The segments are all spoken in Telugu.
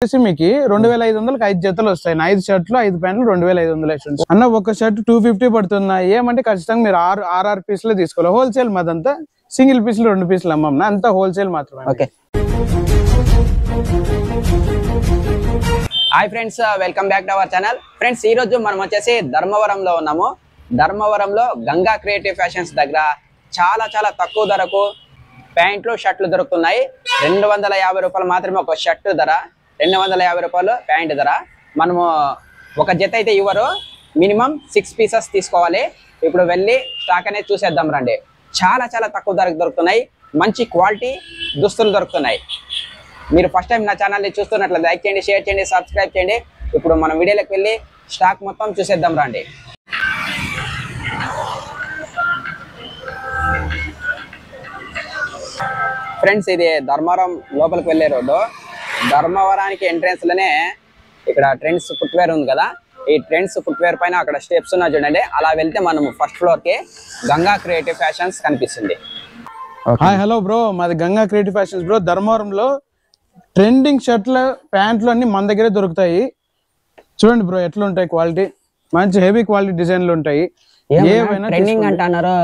మీకు 2500కి 5 జతలు వస్తాయి. 5 షర్ట్లు 5 ప్యాంట్లు 2500 అన్న. ఒక షర్ట్ 250 పడుతున్నా. ఏమంటే ఖచ్చితంగా మీరు 6 పీసులు తీసుకోవాలి. హోల్సేల్ మాదంతా సింగిల్ పీసులు 2 పీసులు అమ్మమ్మ, అంతా హోల్సేల్ మాత్రమే. Okay. Hi friends, welcome back to our channel. Friends, ఈ రోజు మనం వచ్చేసి ధర్మవరంలో ఉన్నాము. ధర్మవరంలో గంగా క్రియేటివ్ ఫ్యాషన్స్ దగ్గర చాలా తక్కువ ధరకు ప్యాంట్లు షర్ట్లు దొరుకుతున్నాయి. 250 రూపాయలు మాత్రమే ఒక షర్ట్ ధర, 250 రూపాయలు ప్యాంట్ ధర. మనము ఒక జత అయితే ఇవ్వరు, మినిమం 6 పీసెస్ తీసుకోవాలి. ఇప్పుడు వెళ్ళి స్టాక్ అనేది చూసేద్దాం రండి. చాలా తక్కువ ధరకు దొరుకుతున్నాయి, మంచి క్వాలిటీ దుస్తులు దొరుకుతున్నాయి. మీరు ఫస్ట్ టైం నా ఛానల్ని చూస్తున్నట్లయితే లైక్ చేయండి, షేర్ చేయండి, సబ్స్క్రైబ్ చేయండి. ఇప్పుడు మనం వీడియోలోకి వెళ్ళి స్టాక్ మొత్తం చూసేద్దాం రండి. ఫ్రెండ్స్, ఇది ధర్మవరం లోపలికి వెళ్ళే రోడ్డు. ధర్మవరానికి ఎంట్రెన్స్ లోనే ఇక్కడ ట్రెండ్స్ ఫుట్వేర్ ఉంది కదా, ఈ ట్రెండ్స్ ఫుట్వేర్ పైన అక్కడ స్టెప్స్ ఉన్నా చూడండి. అలా వెళ్తే మనం ఫస్ట్ ఫ్లోర్ కి గంగా క్రియేటివ్ ఫ్యాషన్స్ కనిపిస్తుంది. హాయ్ హలో బ్రో, మాది గంగా క్రియేటివ్ ఫ్యాషన్స్ బ్రో. ధర్మవరంలో ట్రెండింగ్ షర్ట్లు ప్యాంట్లు అన్ని మన దగ్గరే దొరుకుతాయి. చూడండి బ్రో ఎట్లా ఉంటాయి, క్వాలిటీ మంచి హెవీ క్వాలిటీ డిజైన్లు ఉంటాయి. ట్రెండింగ్ అంటున్నారు.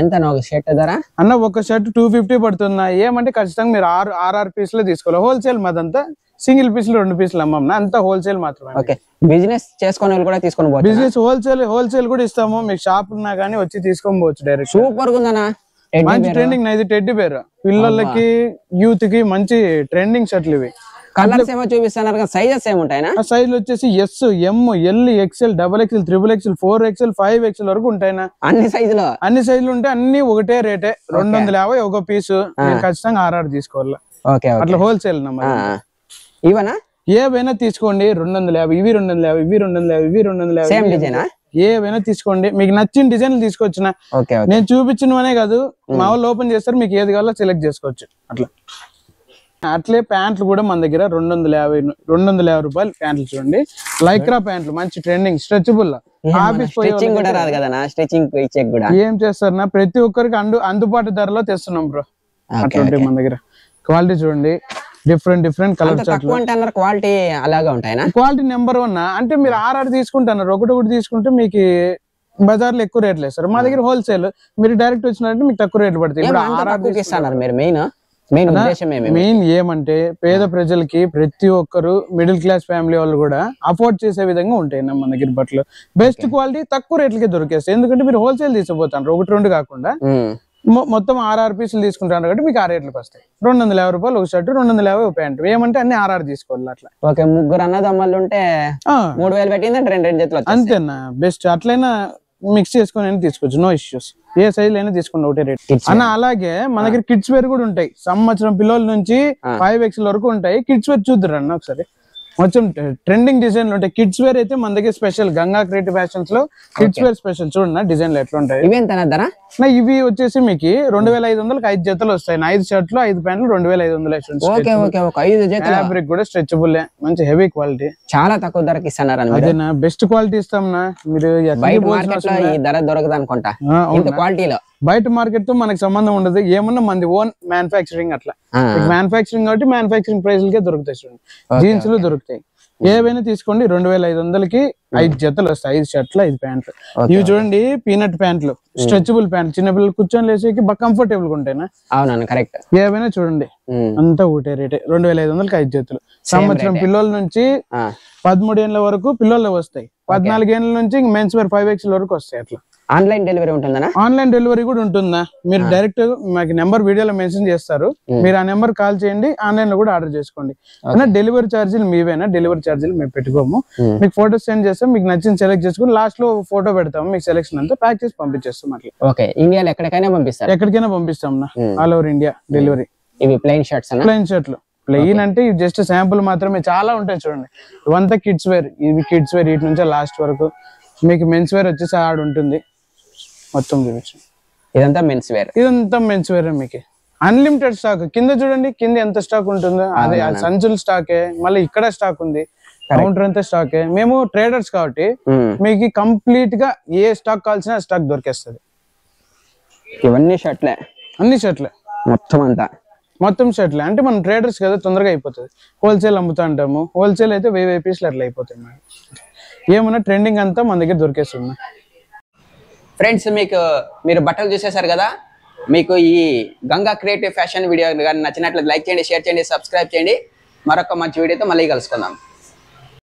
ఎంత ఒక షర్ట్ ధర అన్న? ఒక షర్ట్ 250 పడుతున్నా. ఏమంటే ఖచ్చితంగా మీరు 6 పీసులు తీసుకోవాలి. హోల్సేల్ మాదంతా సింగిల్ పీసులు 2 పీసులు అమ్మమ్మ, అంతా హోల్సేల్ మాత్రమే. ఓకే. బిజినెస్ చేసుకునే వాళ్ళు కూడా తీసుకొని పోవచ్చు. బిజినెస్ హోల్సేల్ కూడా ఇస్తాము. మీకు షాప్ ఉన్నా కానీ వచ్చి తీసుకొని పోవచ్చు డైరెక్ట్. సూపర్ ఉందన్నా, మంచి ట్రెండింగ్. ఇది టెడ్డీ బేర్ పిల్లలకి యూత్ కి మంచి ట్రెండింగ్ షర్ట్లు ఇవి. కలర్స్ ఏమో చూపిస్తున్నారు, సైజెస్ ఏముంటాయినా? సైజులు వచ్చేసి S, M, L, XL, XXL, XXL, 4XL, 5XL వరకు ఉంటాయినా. అన్ని సైజులు ఉంటాయి. అన్ని ఒకటే రేటే, 250 ఒక పీసు. ఖచ్చితంగా 6 తీసుకోవాలి. అట్లా హోల్సేల్ ఇవనా? ఏవైనా తీసుకోండి. 250, ఇవి 250, ఇవి 250, ఇవి 250. ఏవైనా తీసుకోండి, మీకు నచ్చిన డిజైన్లు తీసుకోవచ్చునా. నేను చూపించినవనే కాదు, మా వాళ్ళు ఓపెన్ చేస్తారు, మీకు ఏది కావాలో సెలెక్ట్ చేసుకోవచ్చు. అట్లే ప్యాంట్లు కూడా మన దగ్గర 250 రూపాయలు ప్యాంట్లు. చూడండి, లైక్రా ప్యాంట్లు మంచి ట్రెండింగ్, స్ట్రెచబుల్. ఏం చేస్తారు, ప్రతి ఒక్కరికి అందుబాటు ధరలో తెస్తున్నాం బ్రో. అట్లా మన దగ్గర క్వాలిటీ చూడండి, డిఫరెంట్ కలర్ క్వాలిటీ అలాగే ఉంటాయి. Quality number 1. అంటే మీరు 6 తీసుకుంటున్నారు, ఒకటి తీసుకుంటే మీకు బజార్లో ఎక్కువ రేట్లు వేస్తారు. మా దగ్గర హోల్సేల్, మీరు డైరెక్ట్ వచ్చినట్టు మీకు తక్కువ రేట్లు పడతాయి. మెయిన్ ఏమంటే పేద ప్రజలకి, ప్రతి ఒక్కరు మిడిల్ క్లాస్ ఫ్యామిలీ వాళ్ళు కూడా అఫోర్డ్ చేసే విధంగా ఉంటాయి మన దగ్గర బట్టలు. బెస్ట్ క్వాలిటీ తక్కువ రేట్లకే దొరికేస్తాయి. ఎందుకంటే మీరు హోల్సేల్ తీసుకుపోతారు, 1-2 కాకుండా మొత్తం 6 పీసులు తీసుకుంటారు కాబట్టి మీకు 6 రేట్లకు వస్తాయి. 250 రూపాయలు ఒక షర్ట్, 250 ఒక ప్యాంట్. ఏమంటే అన్ని 6 తీసుకోవాలి. అట్లా ఓకే. ముగ్గురు అన్నదమ్ములు ఉంటే 3000 పెట్టిందంటే 2 జతలు అంతేనా? బెస్ట్. అట్లయినా మిక్స్ చేసుకుని తీసుకోవచ్చు, నో ఇష్యూస్. ఏ సైజ్ అయినా తీసుకుంటే ఒకటే రేట్ అన్న. అలాగే మన దగ్గర కిడ్స్ వేర్ కూడా ఉంటాయి. సంవత్సరం పిల్లల నుంచి 5XL వరకు ఉంటాయి. కిడ్స్ వేర్ చూద్దరు అన్న ఒకసారి. మొత్తం ట్రెండింగ్ డిజైన్లు ఉంటాయి. కిడ్స్ వేర్ అయితే మన దగ్గర స్పెషల్ గంగా క్రియేటివ్ ఫ్యాషన్స్ లో కిడ్స్ వేర్ స్పెషల్. చూడండి డిజైన్లు ఎట్లా ఉంటాయి. ఇవి వచ్చేసి మీకు 2500కి 5 జతలు వస్తాయి. 5 షర్ట్లు 5 ప్యాంట్లు 2500. ఫ్యాబ్రిక్ కూడా స్ట్రెచబుల్, మంచి హెవీ క్వాలిటీ. చాలా తక్కువ ధరకి ఇస్తున్నారు. అదేనా, బెస్ట్ క్వాలిటీ ఇస్తాంనా. మీరు ధర దొరకదు అనుకుంటా క్వాలిటీలో. బయట మార్కెట్ తో మనకి సంబంధం ఉండదు. ఏమన్నా మంది ఓన్ మ్యానుఫాక్చరింగ్. అట్లా మ్యానుఫాక్చరింగ్ కాబట్టి మ్యానుఫాక్చరింగ్ ప్రైస్లకే దొరుకుతాయి. చూడండి, జీన్స్ లు దొరుకుతాయి. ఏవైనా తీసుకోండి. 2500కి 5 జతలు వస్తాయి. 5 షర్ట్లు 5 ప్యాంట్లు. ఇవి చూడండి, పీనట్ ప్యాంట్లు, స్ట్రెచబుల్ ప్యాంట్లు. చిన్నపిల్లలు కూర్చొని లేసేకి బాగా కంఫర్టబుల్ గా ఉంటాయినా. అవునా, కరెక్ట్. ఏవైనా చూడండి, అంతా ఒకటే రేటే. 2500కి 5 జతలు. సంవత్సరం పిల్లల నుంచి 13 ఏళ్ళ వరకు పిల్లలు వస్తాయి. 14 ఏళ్ళ నుంచి మెన్స్ వేర్ 5XL వరకు వస్తాయి. అట్లా ఆన్లైన్ డెలివరీ ఉంటుందా? ఆన్లైన్ డెలివరీ కూడా ఉంటుందా. మీరు డైరెక్ట్ మాకు నెంబర్ వీడియోలో మెన్షన్ చేస్తారు, మీరు ఆ నెంబర్ కాల్ చేయండి, ఆన్లైన్ లో కూడా ఆర్డర్ చేసుకోండి. డెలివరీ ఛార్జీలు మీవేనా? డెలివరీ ఛార్జీలు మేము పెట్టుకోము. మీకు ఫోటో సెండ్ చేస్తాం, మీకు నచ్చిన సెలెక్ట్ చేసుకుని లాస్ట్ లో ఫోటో పెడతాము. మీకు సెలెక్షన్ అంతా ప్యాక్ చేసి పంపించేస్తాం. అట్లా ఓకే. ఇండియాలో ఎక్కడికైనా పంపిస్తారు? ఎక్కడికైనా పంపిస్తాం, ఆల్ ఓవర్ ఇండియా డెలివరీ. ఇవి ప్లెయిన్ షర్ట్స్? ప్లెయిన్ షర్ట్లు. ప్లెయిన్ అంటే ఇవి జస్ట్ శాంపుల్ మాత్రమే, చాలా ఉంటాయి. చూడండి, ఇవంతా కిడ్స్ వేర్. ఇవి కిడ్స్ వేర్, ఇటు నుంచి లాస్ట్ వరకు. మీకు మెన్స్ వేర్ వచ్చేసి ఆడ ఉంటుంది. మొత్తం చూపించు. ఇదంతా మెన్స్ వేర్. ఇదంతా మెన్స్ వేర్. మీకు అన్లిమిటెడ్ స్టాక్. కింద చూడండి, కింద ఎంత స్టాక్ ఉంటుందో. అదే సంచుల స్టాకే, మళ్ళీ ఇక్కడ స్టాక్ ఉంది. కౌంటర్ అంతా స్టాకే. మేము ట్రేడర్స్ కాబట్టి మీకు కంప్లీట్ గా ఏ స్టాక్ కావాల్సిన స్టాక్ దొరికేస్తుంది. ఇవన్నీ షర్ట్లే? అన్ని షర్ట్లే మొత్తం అంతా. మొత్తం షర్ట్లే అంటే మనం ట్రేడర్స్ కదా తొందరగా అయిపోతుంది. హోల్సేల్ అమ్ముతా అంటాము, హోల్సేల్ అయితే 1000 పీసులు అట్లా అయిపోతాయి మేడం. ఏమన్నా ట్రెండింగ్ అంతా మన దగ్గర దొరికేస్తుంది. ఫ్రెండ్స్ మీరు బట్టలు చూసేశారు కదా, మీకు ఈ గంగా క్రియేటివ్ ఫ్యాషన్ వీడియో కానీ నచ్చినట్లయితే లైక్ చేయండి, షేర్ చేయండి, సబ్స్క్రైబ్ చేయండి. మరొక మంచి వీడియోతో మళ్ళీ కలుసుకుందాం.